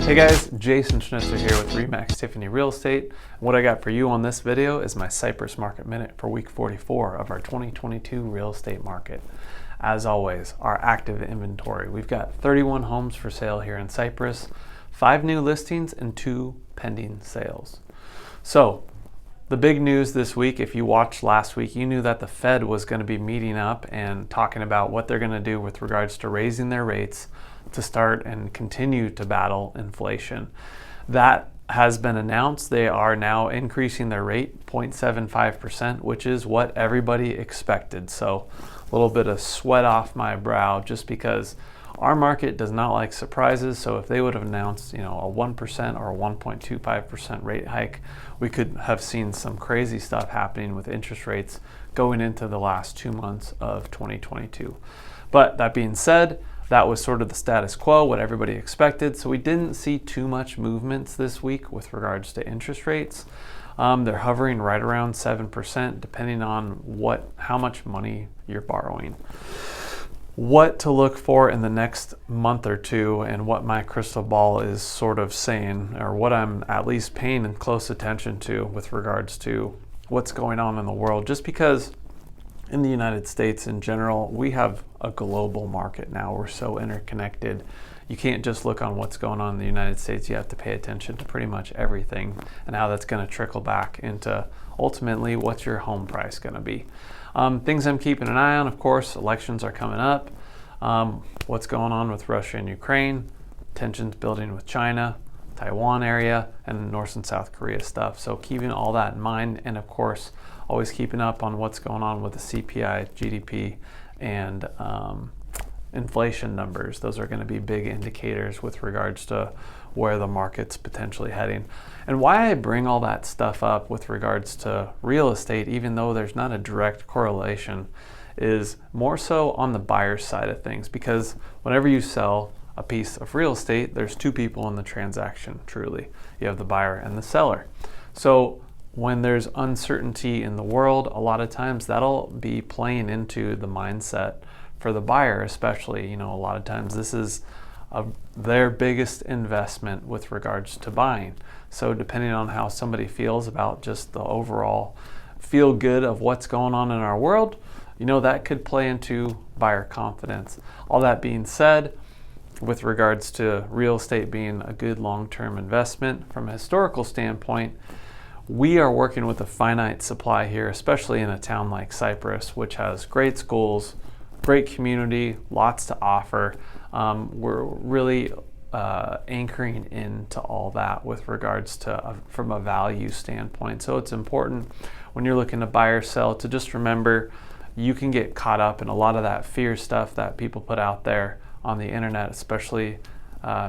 Hey guys, Jason Schnitzer here with Remax Tiffany Real Estate. What I got for you on this video is my Cypress Market Minute for week 44 of our 2022 real estate market. As always, our active inventory. We've got 31 homes for sale here in Cypress, 5 new listings and 2 pending sales. So, the big news this week, if you watched last week, you knew that the Fed was going to be meeting up and talking about what they're going to do with regards to raising their rates to start and continue to battle inflation. That has been announced. They are now increasing their rate 0.75%, which is what everybody expected. So a little bit of sweat off my brow just because our market does not like surprises. So if they would have announced, a 1% or a 1.25% rate hike, we could have seen some crazy stuff happening with interest rates going into the last 2 months of 2022. But that being said, that was sort of the status quo, what everybody expected. So we didn't see too much movements this week with regards to interest rates. They're hovering right around 7%, depending on how much money you're borrowing. What to look for in the next month or two, and what my crystal ball is sort of saying, or what I'm at least paying close attention to with regards to what's going on in the world, just because in the United States in general, we have a global market now. We're so interconnected. You can't just look on what's going on in the United States. You have to pay attention to pretty much everything and how that's going to trickle back into ultimately what's your home price going to be. Things I'm keeping an eye on, of course, elections are coming up. What's going on with Russia and Ukraine, tensions building with China, Taiwan area, and North and South Korea stuff. So keeping all that in mind, and of course, always keeping up on what's going on with the CPI, GDP, and inflation numbers. Those are going to be big indicators with regards to where the market's potentially heading. And why I bring all that stuff up with regards to real estate, even though there's not a direct correlation, is more so on the buyer's side of things. Because whenever you sell a piece of real estate, there's 2 people in the transaction, truly. You have the buyer and the seller. So when there's uncertainty in the world, a lot of times that'll be playing into the mindset for the buyer, especially. A lot of times this is their biggest investment with regards to buying. So depending on how somebody feels about just the overall feel good of what's going on in our world, that could play into buyer confidence. All that being said, with regards to real estate being a good long-term investment from a historical standpoint, we are working with a finite supply here, especially in a town like Cypress, which has great schools, great community, lots to offer. We're really anchoring into all that with regards to from a value standpoint. So it's important when you're looking to buy or sell to just remember you can get caught up in a lot of that fear stuff that people put out there on the internet, especially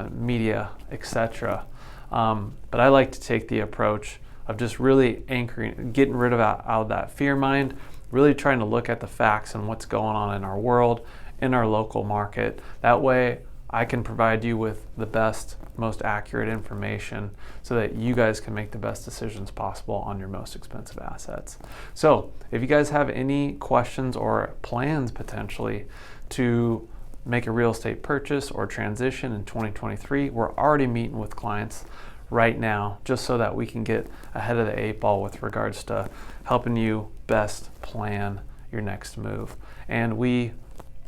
media, etc. But I like to take the approach of just really anchoring, getting rid of out of that fear mind, really trying to look at the facts and what's going on in our world, in our local market. That way I can provide you with the best, most accurate information so that you guys can make the best decisions possible on your most expensive assets. So if you guys have any questions or plans potentially to make a real estate purchase or transition in 2023, we're already meeting with clients right now just so that we can get ahead of the 8 ball with regards to helping you best plan your next move. And we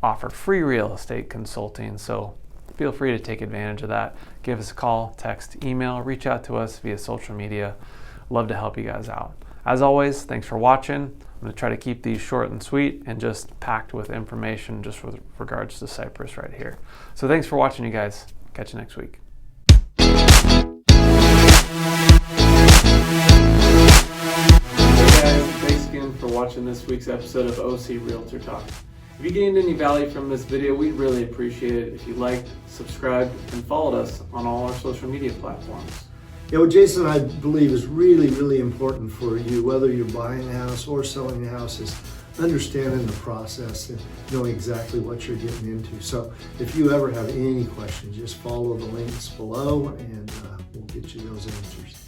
offer free real estate consulting, so feel free to take advantage of that. Give us a call, text, email, reach out to us via social media. Love to help you guys out. As always, thanks for watching. I'm going to try to keep these short and sweet and just packed with information just with regards to Cypress right here. So thanks for watching, you guys. Catch you next week. Thanks again for watching this week's episode of O.C Realtor Talk. If you gained any value from this video, we'd really appreciate it if you liked, subscribed, and followed us on all our social media platforms. What Jason, I believe is really, really important for you, whether you're buying a house or selling a house, is understanding the process and knowing exactly what you're getting into. So if you ever have any questions, just follow the links below and we'll get you those answers.